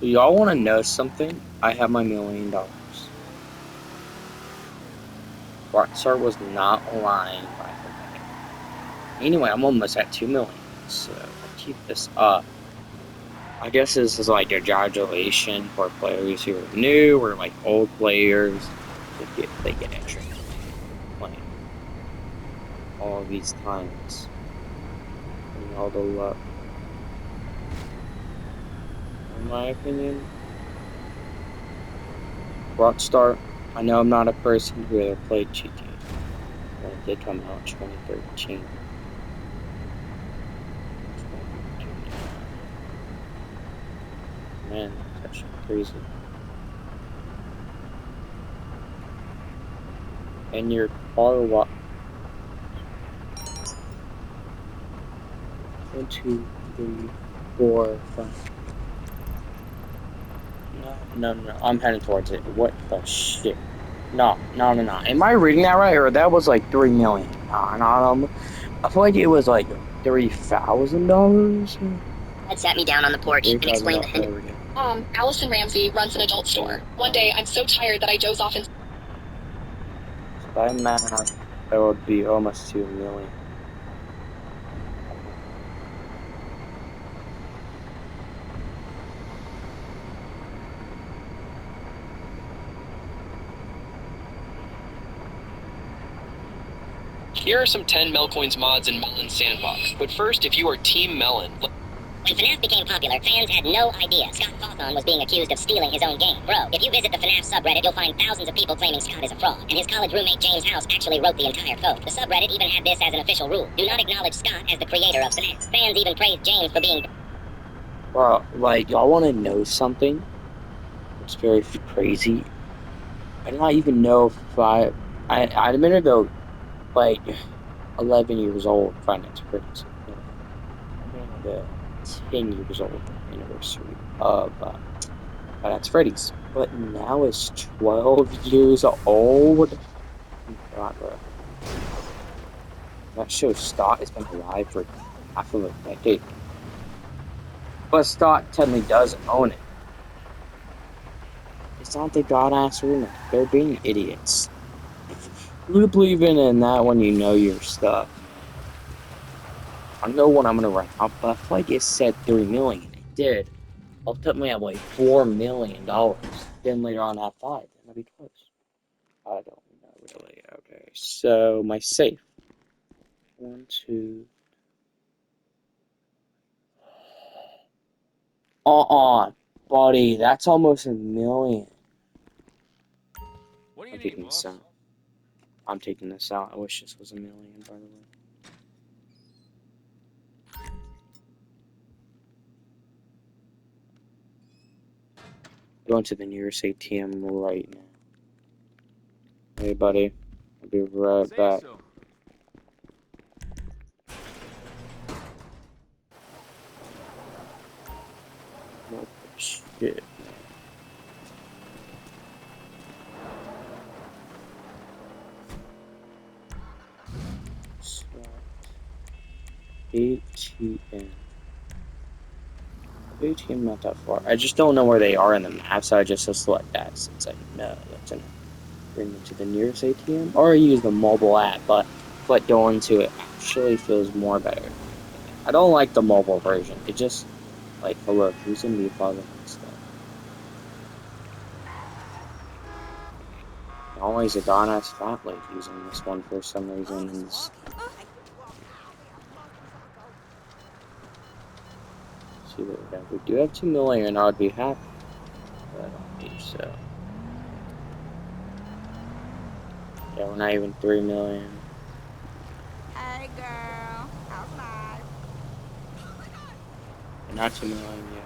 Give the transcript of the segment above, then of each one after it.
Y'all want to know something? I have my $1,000,000. Rockstar was not lying by a minute. Anyway, I'm almost at 2,000,000, so I keep this up. I guess this is like a graduation for players who are new or like old players. They get extra playing all these times and all the luck. In my opinion, Rockstar. I know I'm not a person who ever played GTA when it did come out in 2013. Man, that's actually crazy. And your car what? 1, 2, 3, 4, 5. No. I'm heading towards it. What the shit? No. Am I reading that right? Or that was like 3,000,000? No. I feel like it was like $3,000. Dad sat me down on the porch and explained $3,000. the There we go. Allison Ramsey runs an adult store. One day, I'm so tired that I doze off and So by math, that would be almost 2,000,000. Here are some 10 Melcoins mods in Melon's sandbox. But first, if you are Team Melon... When FNAF became popular, fans had no idea Scott Cawthon was being accused of stealing his own game. Bro, if you visit the FNAF subreddit, you'll find thousands of people claiming Scott is a fraud, and his college roommate James House actually wrote the entire code. The subreddit even had this as an official rule. Do not acknowledge Scott as the creator of FNAF. Fans even praised James for being... Well, like, y'all want to know something? It's very crazy. I do not even know if I admit though, like 11 years old, Finance Critics. I'm in the 10 years old anniversary of Finance Freddy's, but now it's 12 years old. God, bro. That shows Stott has been alive for half of a decade, but Stott technically does own it. It's not the god-ass roommate. They're being idiots. You believe in that when you know your stuff. I know what I'm gonna rank up, but I feel like it said 3,000,000. It did. Ultimately, I like $4,000,000. Then later on, at 5. Then I'll be close. I don't know really. Okay, so my safe. 1, 2. Buddy, that's almost 1,000,000. What do you I'm need, taking this boss? out. I'm taking this out. I wish this was 1,000,000, by the way. Going to the nearest ATM right now. Hey, buddy. I'll be right Say back. so. What the shit, man. Select ATM. ATM not that far. I just don't know where they are in the map, so I just select that since I know that's gonna bring me to the nearest ATM. Or I use the mobile app, but going to it actually feels more better. I don't like the mobile version. It just like, oh look, who's gonna be following stuff? Always a gone-ass fat like using this one for some reason. And see what we have. We do have 2,000,000, I'd be happy, but I don't think so. Yeah, we're not even 3,000,000. Hey girl, how's life? We're not 2,000,000 yet.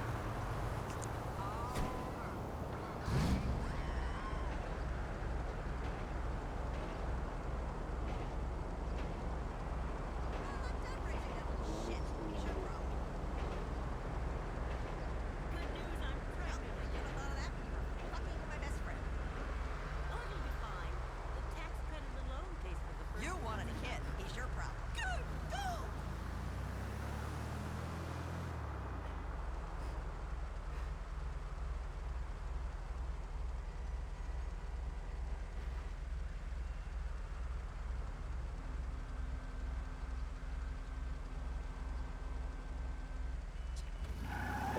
You wanted a kid. He's your problem. Good. Go.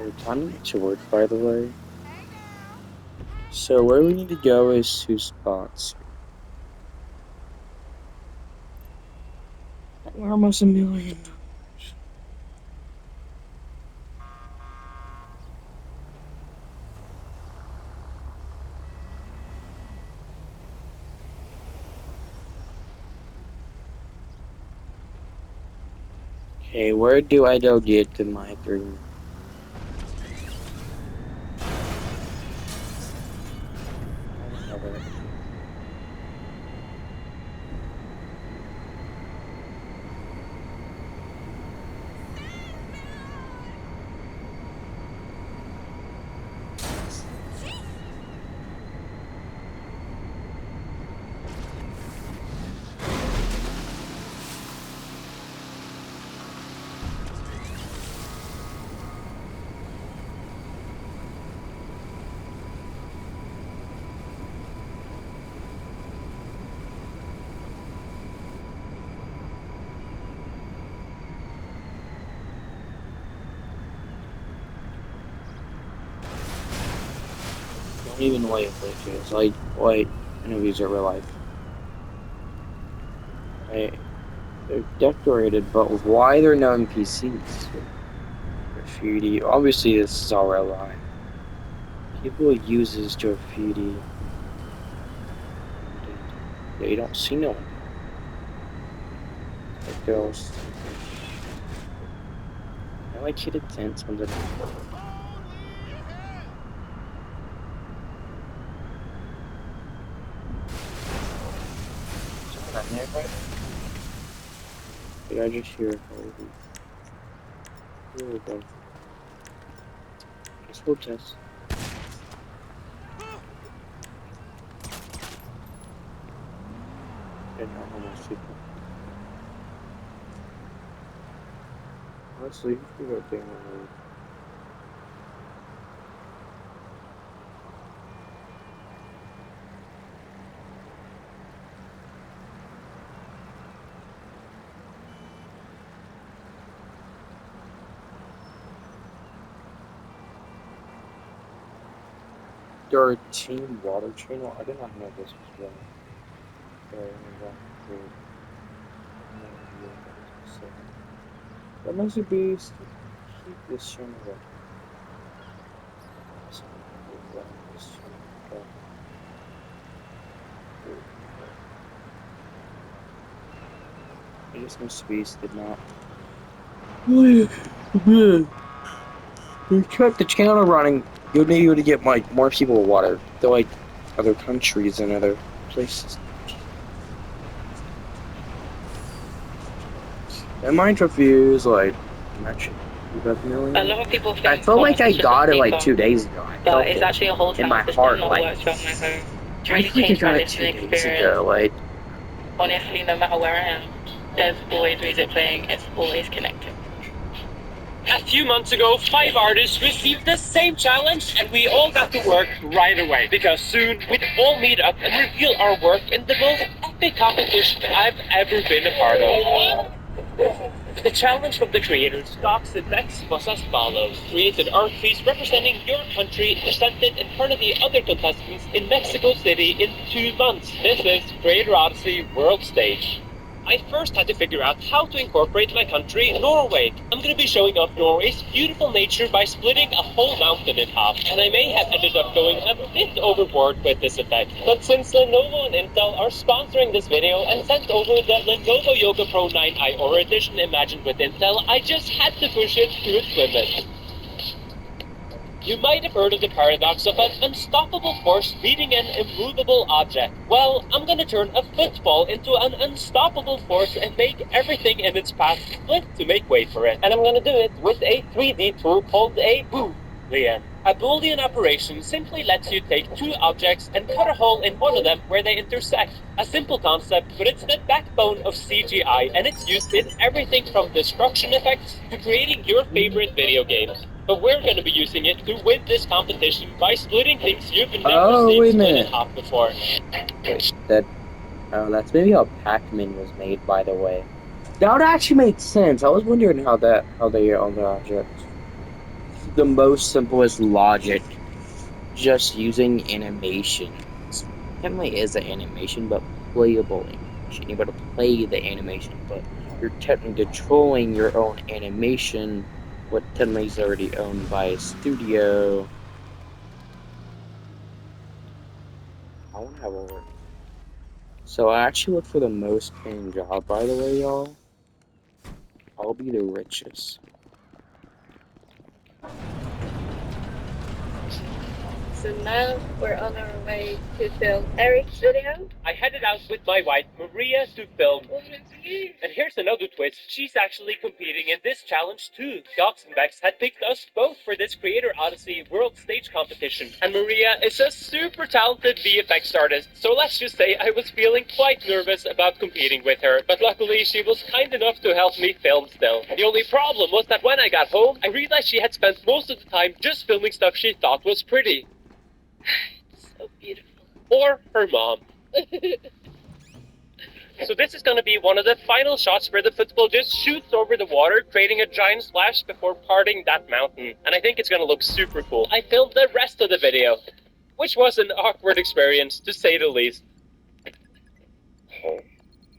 Your time to work, by the way. So where we need to go is 2 spots. We're almost $1 million. Okay, where do I go get to my 3? Don't even wait, glitches. Like, wait, interviews are real life. Right. They're decorated, but why there are no NPCs? Graffiti. Obviously, this is all real life. People uses graffiti. They don't see no one. Like girls. I like hit a tent on the. Did I just hear holy? Here we go. Let's go test. And not almost people. Honestly, you can go down the road. There are team water channel. I did not know this was going. That must be to keep this channel up. I just must be did not. We kept the channel running. You would need to get like more people water. They're like other countries and other places. And Minecraft views like much. A lot of people think I felt like I got it like 2 days ago. I felt but it's actually a whole in my heart, like I think I got it 2 days ago. Like honestly, no matter where I am, there's always music playing. It's always connected. A few months ago, 5 artists received the same challenge, and we all got to work right away. Because soon, we'd all meet up and reveal our work in the most epic competition I've ever been a part of. The challenge from the creators, Cox and Max, was as follows. Create an art piece representing your country, presented in front of the other contestants in Mexico City in 2 months. This is Creator Odyssey World Stage. I first had to figure out how to incorporate my country, Norway. I'm going to be showing off Norway's beautiful nature by splitting a whole mountain in half, and I may have ended up going a bit overboard with this effect. But since Lenovo and Intel are sponsoring this video and sent over the Lenovo Yoga Pro 9i Aura Edition imagined with Intel, I just had to push it to its limit. You might have heard of the paradox of an unstoppable force beating an immovable object. Well, I'm gonna turn a football into an unstoppable force and make everything in its path split to make way for it. And I'm gonna do it with a 3D tool called a Boolean. A Boolean operation simply lets you take 2 objects and cut a hole in one of them where they intersect. A simple concept, but it's the backbone of CGI, and it's used in everything from destruction effects to creating your favorite video games. But we're going to be using it to win this competition by splitting things you've never seen split in half before. That's maybe how Pac-Man was made, by the way. That would actually make sense. I was wondering how they all the objects. the most simplest logic, just using animations. Technically is an animation, but playable animation. You gotta play the animation, but you're technically controlling your own animation, what technically is already owned by a studio. I wanna have a look. So I actually look for the most paying job, by the way, y'all. I'll be the richest. So now we're on our way to film Eric's video. I headed out with my wife, Maria, to film. And here's another twist. She's actually competing in this challenge too. Docs and Bex had picked us both for this Creator Odyssey World Stage competition. And Maria is a super talented VFX artist. So let's just say I was feeling quite nervous about competing with her. But luckily she was kind enough to help me film still. The only problem was that when I got home, I realized she had spent most of the time just filming stuff she thought was pretty. So beautiful. Or her mom. So this is going to be one of the final shots where the football just shoots over the water, creating a giant splash before parting that mountain. And I think it's going to look super cool. I filmed the rest of the video, which was an awkward experience, to say the least.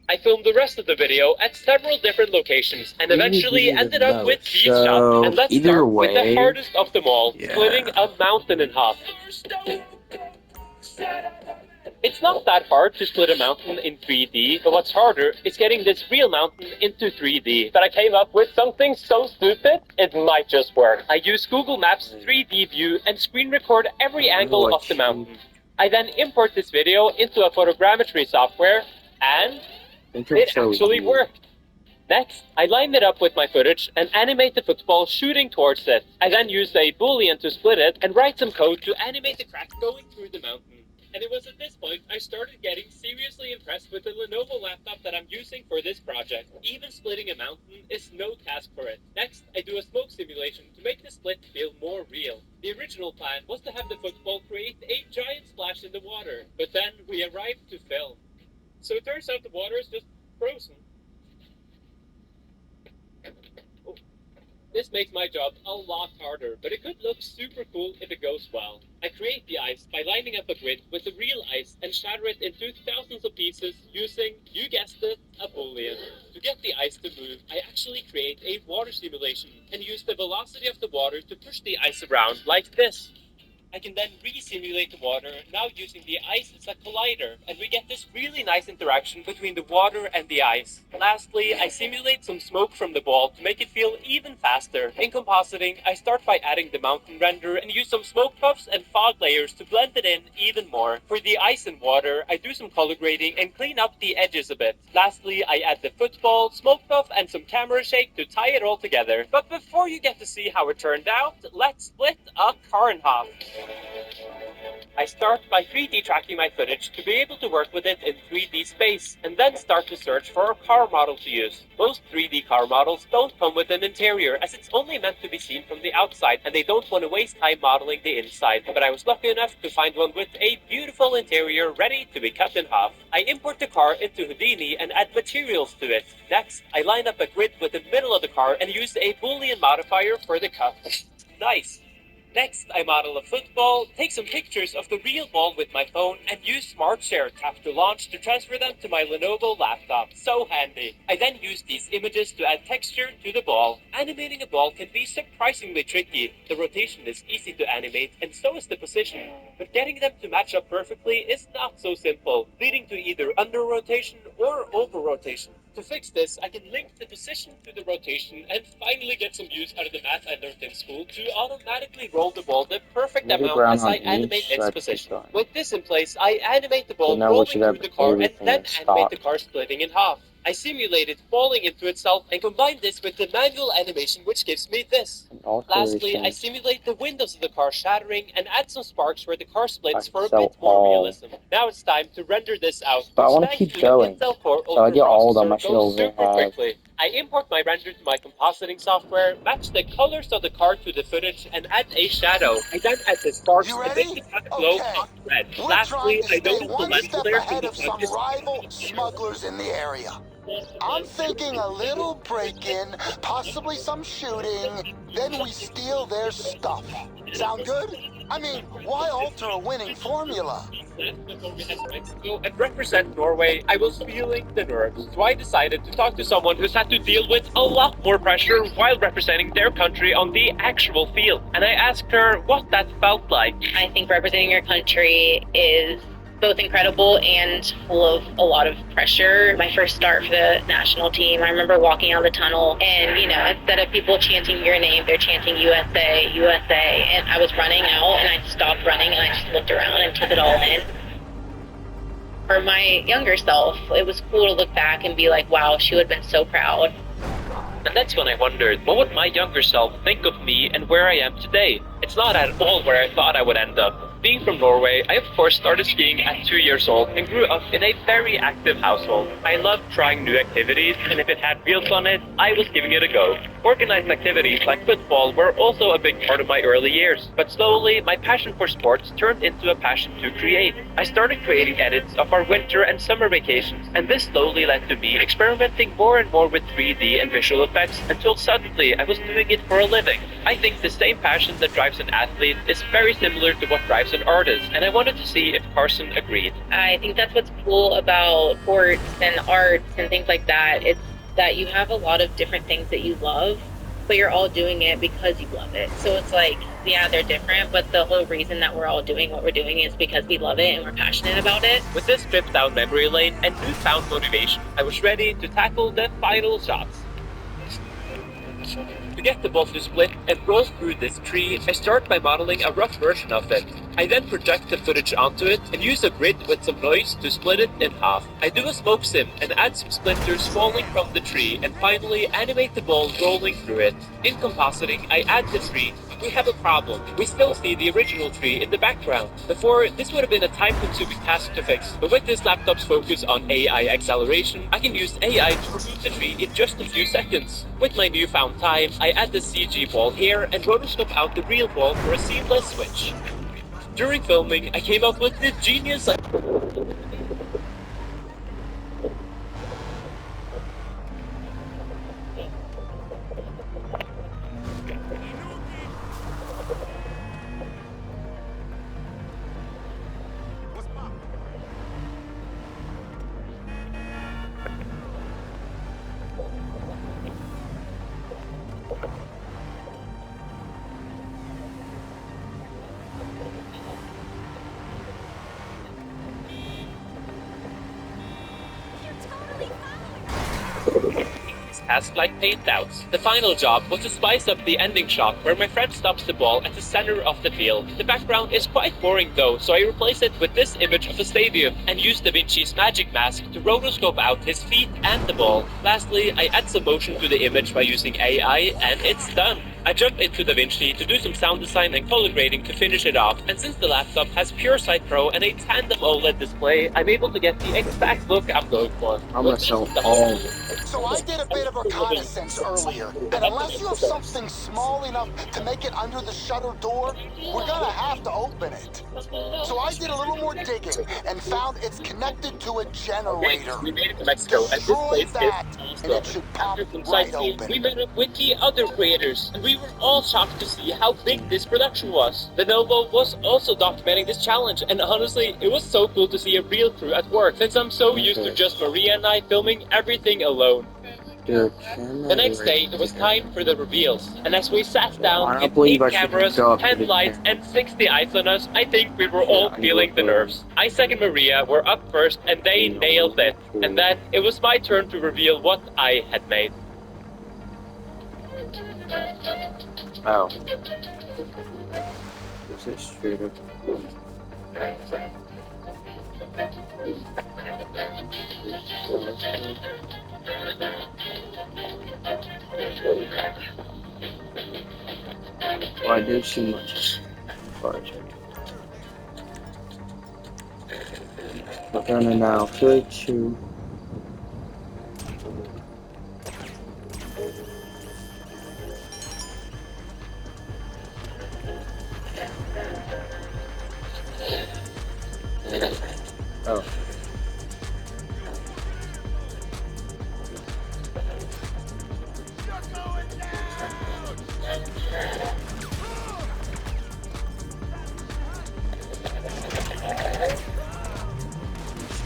I filmed the rest of the video at several different locations, and eventually ended up with these shots. And let's start with the hardest of them all, splitting a mountain in half. It's not that hard to split a mountain in 3D, but what's harder is getting this real mountain into 3D. But I came up with something so stupid, it might just work. I use Google Maps 3D view and screen record every angle of the mountain. I then import this video into a photogrammetry software, and it actually worked. Next, I line it up with my footage and animate the football shooting towards it. I then use a boolean to split it and write some code to animate the crack going through the mountain. And it was at this point I started getting seriously impressed with the Lenovo laptop that I'm using for this project. Even splitting a mountain is no task for it. Next, I do a smoke simulation to make the split feel more real. The original plan was to have the football create a giant splash in the water, but then we arrived to film. So it turns out the water is just frozen. Oh. This makes my job a lot harder, but it could look super cool if it goes well. I create the ice by lining up a grid with the real ice and shatter it into thousands of pieces using, you guessed it, a boolean. To get the ice to move, I actually create a water simulation and use the velocity of the water to push the ice around like this. I can then re-simulate the water, now using the ice as a collider, and we get this really nice interaction between the water and the ice. Lastly, I simulate some smoke from the ball to make it feel even faster. In compositing, I start by adding the mountain render and use some smoke puffs and fog layers to blend it in even more. For the ice and water, I do some color grading and clean up the edges a bit. Lastly, I add the football, smoke puff, and some camera shake to tie it all together. But before you get to see how it turned out, let's split a car in half. I start by 3D tracking my footage to be able to work with it in 3D space, and then start to search for a car model to use. Most 3D car models don't come with an interior, as it's only meant to be seen from the outside, and they don't want to waste time modeling the inside. But I was lucky enough to find one with a beautiful interior ready to be cut in half. I import the car into Houdini and add materials to it. Next, I line up a grid with the middle of the car and use a Boolean modifier for the cut. Nice! Next, I model a football, take some pictures of the real ball with my phone, and use Smart Share Tap to Launch to transfer them to my Lenovo laptop. So handy. I then use these images to add texture to the ball. Animating a ball can be surprisingly tricky. The rotation is easy to animate, and so is the position. But getting them to match up perfectly is not so simple, leading to either under-rotation or over-rotation. To fix this, I can link the position to the rotation and finally get some use out of the math I learned in school to automatically roll the ball the perfect amount as I animate its position. With this in place, I animate the ball rolling through the car and then animate the car splitting in half. I simulate it falling into itself and combine this with the manual animation, which gives me this. Lastly, I simulate the windows of the car shattering and add some sparks where the car splits for a bit more realism. Now it's time to render this out. But I want to keep going. So I get all of them. I should over have I import my render to my compositing software, match the colors of the car to the footage, and add a shadow. I then add the sparks You and make ready? the cut glow Okay. hot red. We're Lastly, trying to I stay notice the one lens step flare from ahead the of some focus. rival smugglers in the area. I'm thinking a little break-in, possibly some shooting, then we steal their stuff. Sound good? I mean, why alter a winning formula? Before we head to Mexico and represent Norway, I was feeling the nerves. So I decided to talk to someone who's had to deal with a lot more pressure while representing their country on the actual field. And I asked her what that felt like. I think representing your country is both incredible and full of a lot of pressure. My first start for the national team, I remember walking out of the tunnel and, instead of people chanting your name, they're chanting USA, USA. And I was running out and I stopped running and I just looked around and took it all in. For my younger self, it was cool to look back and be like, wow, she would have been so proud. And that's when I wondered, what would my younger self think of me and where I am today? It's not at all where I thought I would end up. Being from Norway, I of course started skiing at 2 years old and grew up in a very active household. I loved trying new activities, and if it had wheels on it, I was giving it a go. Organized activities like football were also a big part of my early years, but slowly my passion for sports turned into a passion to create. I started creating edits of our winter and summer vacations, and this slowly led to me experimenting more and more with 3D and visual effects until suddenly I was doing it for a living. I think the same passion that drives an athlete is very similar to what drives an artist, and I wanted to see if Carson agreed. I think that's what's cool about sports and arts and things like that. It's that you have a lot of different things that you love, but you're all doing it because you love it. So it's like, yeah, they're different, but the whole reason that we're all doing what we're doing is because we love it and we're passionate about it. With this trip down memory lane and newfound motivation, I was ready to tackle the final shots. To get the ball to split and roll through this tree, I start by modeling a rough version of it. I then project the footage onto it and use a grid with some noise to split it in half. I do a smoke sim and add some splinters falling from the tree and finally animate the ball rolling through it. In compositing, I add the tree. We have a problem. We still see the original tree in the background. Before, this would have been a time-consuming task to fix, but with this laptop's focus on AI acceleration, I can use AI to remove the tree in just a few seconds. With my newfound time, I add the CG ball here and rotoscope out the real ball for a seamless switch. During filming, I came up with the genius task like paintouts. The final job was to spice up the ending shot where my friend stops the ball at the center of the field. The background is quite boring though, so I replace it with this image of a stadium and use DaVinci's magic mask to rotoscope out his feet and the ball. Lastly, I add some motion to the image by using AI and it's done. I jump into DaVinci to do some sound design and color grading to finish it off, and since the laptop has PureSight Pro and a tandem OLED display, I'm able to get the exact look I'm going for. I'm gonna show all. So I did a bit of reconnaissance earlier, and unless you have something small enough to make it under the shutter door, we're gonna have to open it. So I did a little more digging and found it's connected to a generator. We made it to Mexico, and this Destroy place that, is and it should pop After some right sightseeing, open. we met up with the other creators, and we were all shocked to see how big this production was. Lenovo was also documenting this challenge, and honestly, it was so cool to see a real crew at work, since I'm so used to just Maria and I filming everything alone. The next day, it was time for the reveals, and as we sat down with 8 cameras, 10 lights, and 60 eyes on us, I think we were all feeling the nerves. Isaac and Maria were up first, and they nailed it. And then, it was my turn to reveal what I had made. Oh. Is it straight up? Well, I did see much project. We're gonna now switch to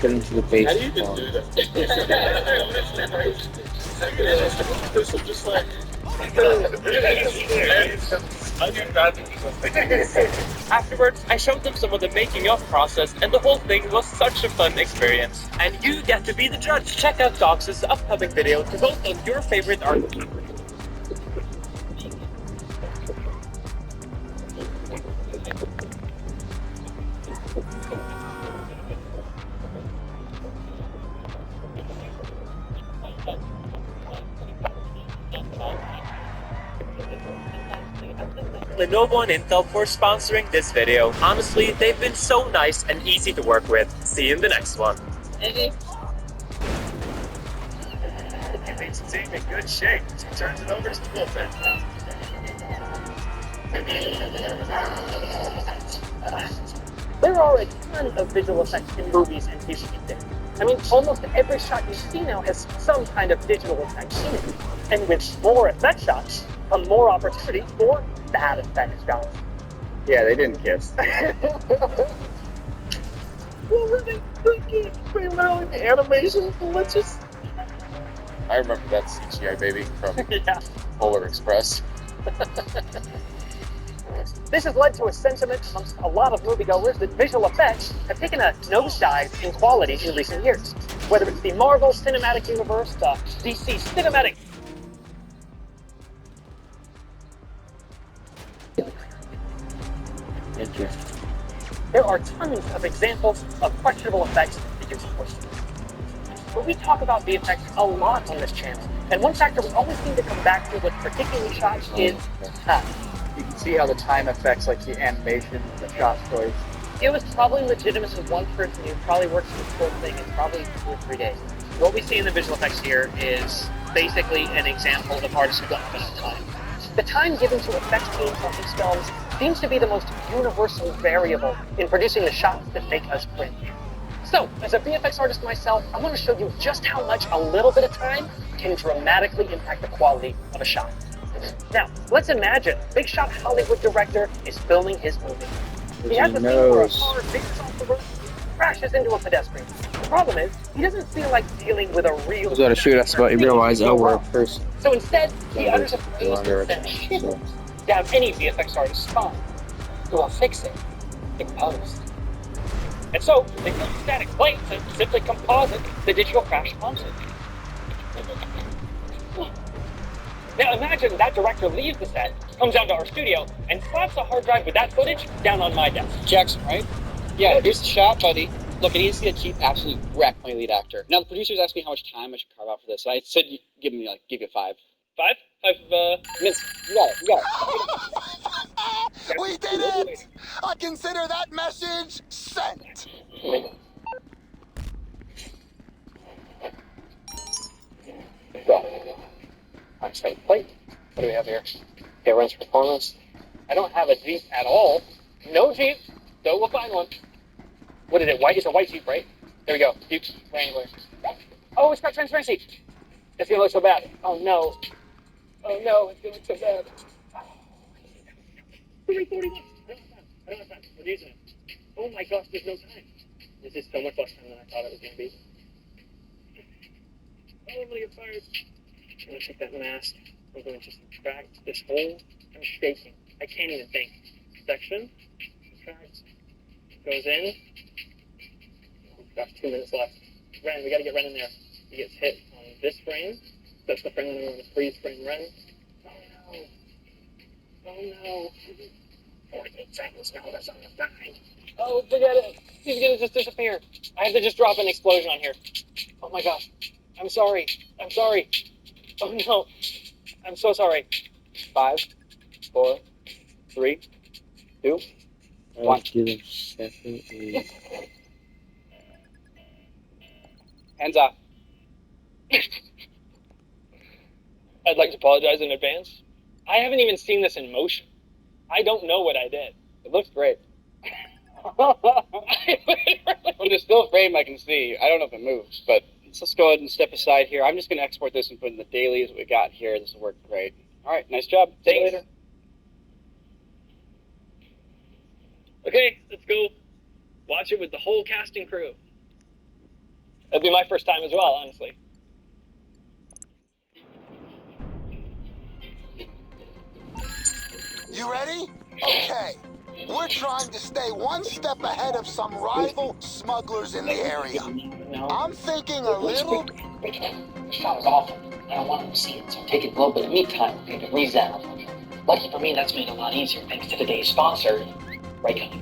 get into the How do you even baseball. do that? Just like. Afterwards, I showed them some of the making of process, and the whole thing was such a fun experience. And you get to be the judge. Check out Docs' upcoming video to vote on your favorite art. Lenovo and Intel for sponsoring this video. Honestly, they've been so nice and easy to work with. See you in the next one. He thinks he's in good shape. He turns it over to Wolfen. There are a ton of visual effects in movies and TV today. I mean, almost every shot you see now has some kind of digital effect in it. And with more effect shots, come more opportunity for bad effects shots. Yeah, they didn't kiss. What were they thinking? They literally animation glitches. I remember that CGI baby from Yeah. Polar Express. This has led to a sentiment amongst a lot of moviegoers that visual effects have taken a nosedive in quality in recent years. Whether it's the Marvel Cinematic Universe, the DC Cinematic... There are tons of examples of questionable effects that you can push. But we talk about VFX a lot on this channel, and one factor we always seem to come back to with particularly shots is time. You can see how the time affects like the animation, the shot choice. It was probably legitimate of one person who probably works on this whole thing in probably 2 or 3 days. What we see in the visual effects here is basically an example of artists who don't have enough time. The time given to effects teams on these films seems to be the most universal variable in producing the shots that make us cringe. So, as a VFX artist myself, I want to show you just how much a little bit of time can dramatically impact the quality of a shot. Now, let's imagine a big shot Hollywood director is filming his movie. He has a scene where a car veers off the road, crashes into a pedestrian. The problem is, he doesn't feel like dealing with a real... I was gonna shoot us, but he realized, oh, we're a person. So instead, he utters a phrase that sends shivers down any VFX artist's spine. We'll fix it in post. And so, they put static plates and simply composite the digital crash onto it. Now imagine that director leaves the set, comes down to our studio, and slaps a hard drive with that footage down on my desk. Jackson, right? Yeah, here's the shot, buddy. Look, I need to see a Chief absolutely wreck my lead actor. Now, the producers asked me how much time I should carve out for this. I said, give you 5. 5 minutes. You got it. We did it! I consider that message sent. I'm saying, plate. What do we have here? Okay, runs performance. I don't have a Jeep at all. No Jeep, so we'll find one. What is it? White? It's a white Jeep, right? There we go. Jeep Wrangler. Oh, it's got transparency. It's gonna look so bad. Oh no. Oh no, it's gonna look so bad. 341. I don't have time. We're using it. Oh my gosh, there's no time. This is so much less time than I thought it was gonna be. Oh, I'm gonna get fired. I'm gonna take that mask. I'm gonna just extract this hole. I'm shaking. I can't even think. Section. Extract. Goes in. We've got 2 minutes left. Ren, we gotta get Ren in there. He gets hit on this frame. That's the frame that we're gonna freeze frame Ren. Oh no. Oh no. 48 seconds. No, that's not enough time. Oh, forget it. He's gonna just disappear. I have to just drop an explosion on here. Oh my gosh. I'm sorry. I'm sorry. Oh no. I'm so sorry. 5, 4, 3, 2, 1. Hands off. I'd like to apologize in advance. I haven't even seen this in motion. I don't know what I did. It looks great. From the still frame I can see. I don't know if it moves, but let's go ahead and step aside here. I'm just going to export this and put in the dailies that we got here. This will work great. All right, nice job. See you later. Okay, let's go watch it with the whole cast and crew. It'd be my first time as well, honestly. You ready? Okay. We're trying to stay one step ahead of some rival smugglers in the area. I'm thinking a little... The shot is awful. I don't want him to see it, so I'm taking a little bit of me time for to re-examine. Lucky for me, that's made it a lot easier thanks to today's sponsor, Raycon.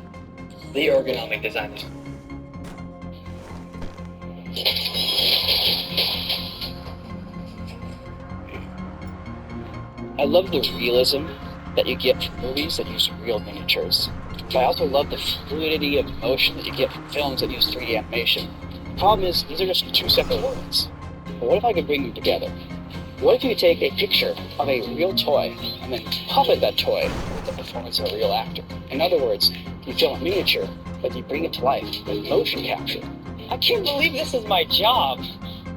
The ergonomic designers. I love the realism that you get from movies that use real miniatures. But I also love the fluidity of motion that you get from films that use 3D animation. The problem is, these are just two separate worlds. But what if I could bring them together? What if you take a picture of a real toy and then puppet that toy with the performance of a real actor? In other words, you film a miniature, but you bring it to life with motion capture. I can't believe this is my job.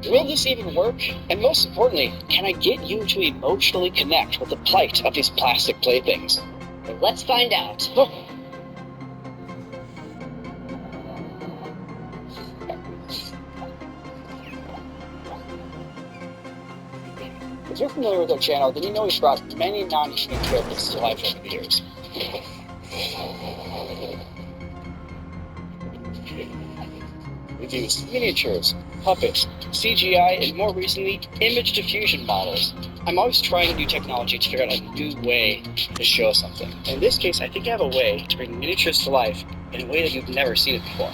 Will this even work? And most importantly, can I get you to emotionally connect with the plight of these plastic playthings? Well, let's find out. If you're familiar with our channel, then you know we've brought many non-human characters to life over the years. We've used miniatures, puppets, CGI, and more recently, image diffusion models. I'm always trying new technology to figure out a new way to show something. In this case, I think I have a way to bring miniatures to life in a way that you've never seen it before.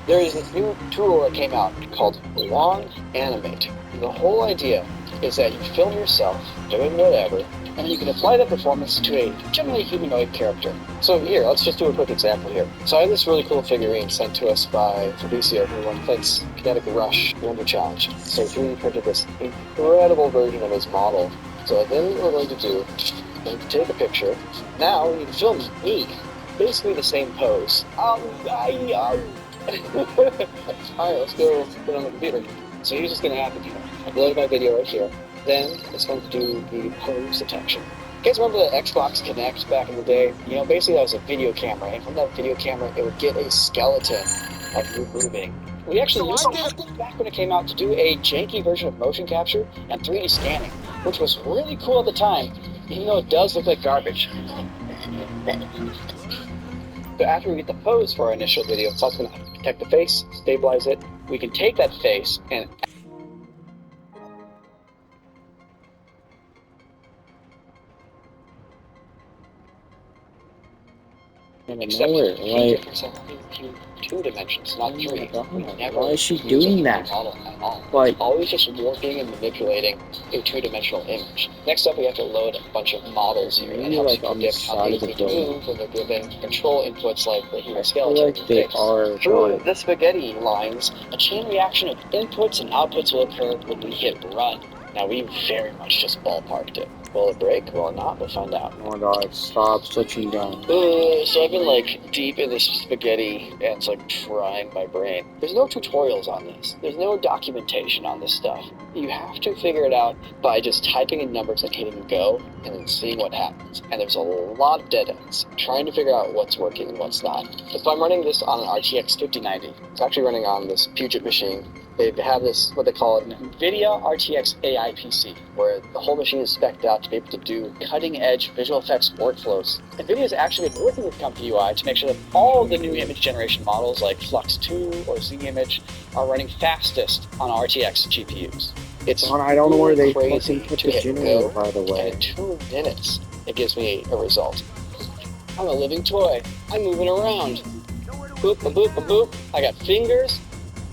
There is this new tool that came out called Long Animate. The whole idea is that you film yourself doing whatever, and then you can apply that performance to a generally humanoid character. So here, let's just do a quick example here. So I have this really cool figurine sent to us by Fabricio, who won Clint's Kinetic Rush Wonder Challenge. So he 3D printed this incredible version of his model. So then what we're going to do is take a picture. Now we need to film me, basically the same pose. Alright, let's go put it on the computer. So here's what's going to happen here. I've loaded my video right here. Then it's going to do the pose detection. You guys remember the Xbox Kinect back in the day? You know, basically that was a video camera, and from that video camera, it would get a skeleton of you moving. We actually used it back when it came out to do a janky version of motion capture and 3D scanning, which was really cool at the time, even though it does look like garbage. But after we get the pose for our initial video, it's also going to detect the face, stabilize it. We can take that face and nowhere, like, two dimensions, not three. why is she doing that? Like, always just warping and manipulating a two-dimensional image. Next up, we have to load a bunch of models here. That helps like on the predict how side of they the need to building. move when they're given control inputs like the human I skeleton. feel like they are Through like, the spaghetti lines, a chain reaction of inputs and outputs will occur when we hit run. Now, we very much just ballparked it. Will it break? Will it not? We'll find out. oh my god, stop switching down. So I've been like deep in this spaghetti and it's like frying my brain. There's no tutorials on this. There's no documentation on this stuff. You have to figure it out by just typing in numbers and hitting go and then seeing what happens. And there's a lot of dead ends, trying to figure out what's working and what's not. So I'm running this on an RTX 5090. It's actually running on this Puget machine. They have this, what they call an NVIDIA RTX AI PC, where the whole machine is spec'd out to be able to do cutting-edge visual effects workflows. NVIDIA has actually been working with CompuUI to make sure that all the new image generation models like Flux 2 or ZImage are running fastest on RTX GPUs. It's I don't know where they crazy fucking put to the hit generator, go, by the way. and in 2 minutes, it gives me a result. I'm a living toy. I'm moving around. Boop, a boop, a boop. I got fingers.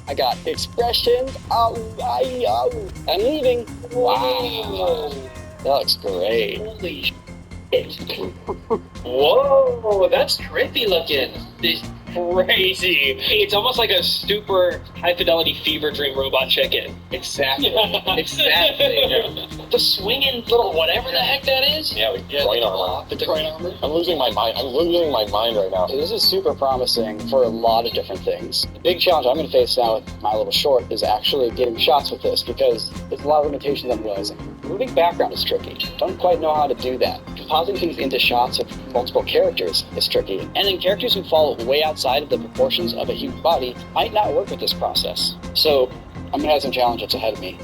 I got expressions. Ow, ow. I'm leaving. Wow. That looks great. Holy shit. Whoa, that's trippy looking. This crazy. It's almost like a super high fidelity fever dream robot chicken. Exactly. Exactly. The swinging little whatever the heck that is. Yeah, groin armor. The groin armor. I'm losing my mind. I'm losing my mind right now. This is super promising for a lot of different things. The big challenge I'm going to face now with my little short is actually getting shots with this because there's a lot of limitations I'm realizing. Moving background is tricky. Don't quite know how to do that. Compositing things into shots of multiple characters is tricky. And then characters who fall way outside of the proportions of a human body might not work with this process. So I'm gonna have some challenges ahead of me.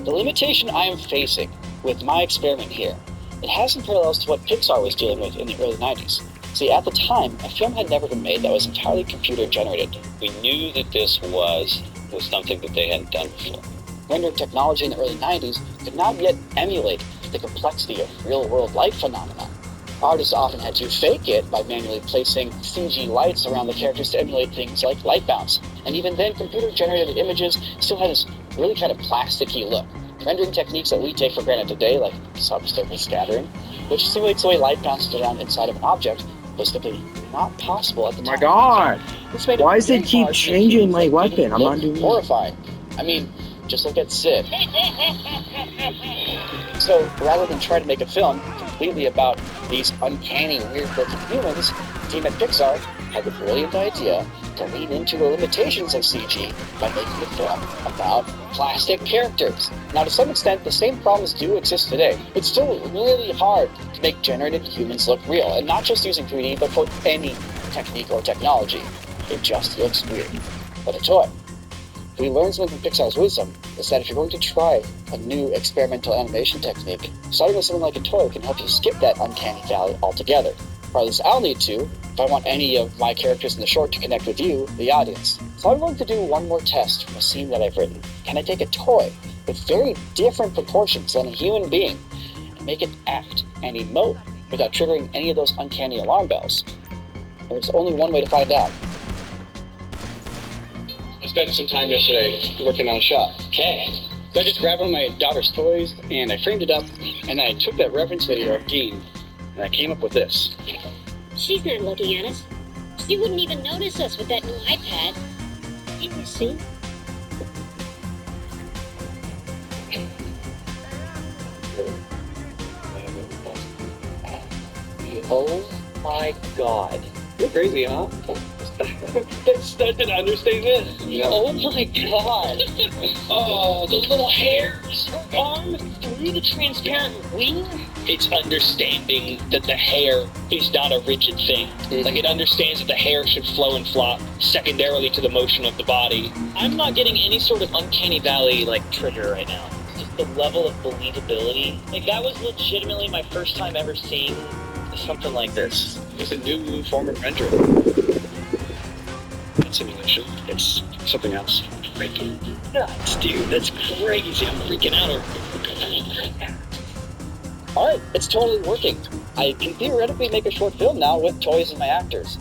The limitation I am facing with my experiment here, it has some parallels to what Pixar was dealing with in the early 90s. See, at the time, a film had never been made that was entirely computer generated. We knew that this was something that they hadn't done before. Rendering technology in the early 90s could not yet emulate the complexity of real-world light phenomena. Artists often had to fake it by manually placing CG lights around the characters to emulate things like light bounce. And even then, computer-generated images still had this really kind of plasticky look. Rendering techniques that we take for granted today, like subsurface scattering, which simulates the way light bounces around inside of an object, was simply not possible at the time. Oh my god! This made Why does it keep changing my weapon? I'm not doing horrifying. I mean, just look at Sid. So, rather than try to make a film completely about these uncanny, weird-looking humans, the team at Pixar had the brilliant idea to lean into the limitations of CG by making a film about plastic characters. Now, to some extent, the same problems do exist today. It's still really hard to make generated humans look real, and not just using 3D, but for any technique or technology. It just looks weird. But a toy. We learned something from Pixar's wisdom is that if you're going to try a new experimental animation technique, starting with something like a toy can help you skip that uncanny valley altogether. Or at least I'll need to if I want any of my characters in the short to connect with you, the audience. So I'm going to do one more test from a scene that I've written. Can I take a toy with very different proportions than a human being and make it act and emote without triggering any of those uncanny alarm bells? There's only one way to find out. I spent some time yesterday working on a shot. Okay. So I just grabbed one of my daughter's toys and I framed it up, and I took that reference video of Dean and I came up with this. She's not looking at us. She wouldn't even notice us with that new iPad. Can you see? Oh my god. You're crazy, huh? That's such an understatement. Yeah. Oh my god. Oh, the little hairs. Her arm through the transparent wing. It's understanding that the hair is not a rigid thing. Like, it understands that the hair should flow and flop secondarily to the motion of the body. I'm not getting any sort of uncanny valley, like, trigger right now. Just the level of believability. Like, that was legitimately my first time ever seeing something like this. It's a new form of rendering. Not simulation. It's something else. Nuts, dude. That's crazy. I'm freaking out. Alright, it's totally working. I can theoretically make a short film now with toys and my actors.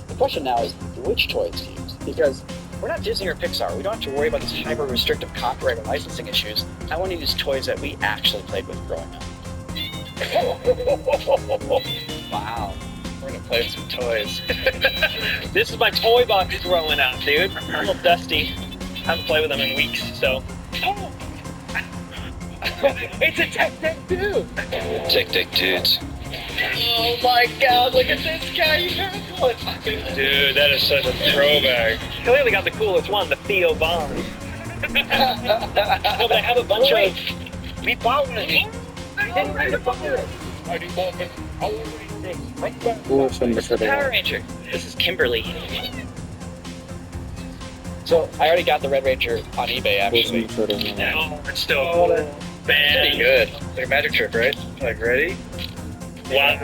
The question now is, which toys to use? Because we're not Disney or Pixar. We don't have to worry about these hyper-restrictive copyright and licensing issues. I want to use toys that we actually played with growing up. Wow. We're gonna play with some toys. This is my toy box growing up, dude. I'm a little dusty. Haven't played with them in weeks, so. Oh! It's a Tic-Tac-Toe! Tic-Tac-Toots. Oh my god, look at this guy! You gotta call it. Dude, that is such a throwback. Clearly got the coolest one, the Theo Bond. No, but I have a bunch of. We bought one. We didn't have to buy it. This is Power Ranger. This is Kimberly. So, I already got the Red Ranger on eBay, actually. No, it's still cool. Man. Pretty good. Like a magic trick, right? Like, ready? Wow.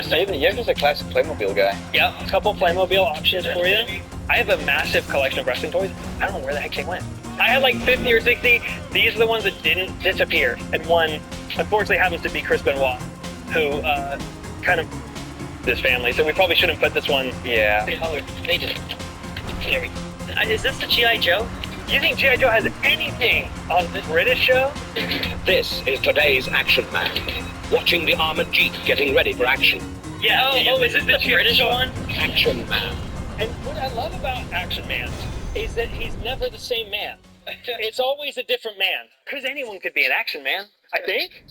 So you're just a classic Playmobil guy. Yeah, a couple Playmobil options for you. I have a massive collection of wrestling toys. I don't know where the heck they went. I had like 50 or 60. These are the ones that didn't disappear. And one, unfortunately, happens to be Chris Benoit, who kind of this family. So we probably shouldn't put this one. Yeah. They just. There we go. Is this the G.I. Joe? Do you think G.I. Joe has anything on this British show? This is today's Action Man. Watching the armored Jeep getting ready for action. Yeah. Oh, is it the British one? Action Man. And what I love about Action Man is that he's never the same man. It's always a different man. Because anyone could be an Action Man, I think.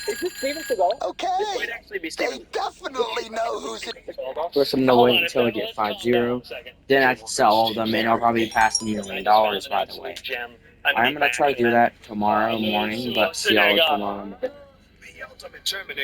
Is this Steven Seagal? Okay. This might actually be Steven. They definitely know who's it. First, I'm gonna wait until I get 5-0. Then I can sell all of them, and I'll probably be past $1 million, by the way. I'm gonna try to do that tomorrow morning, but see y'all tomorrow. The ultimate Terminator.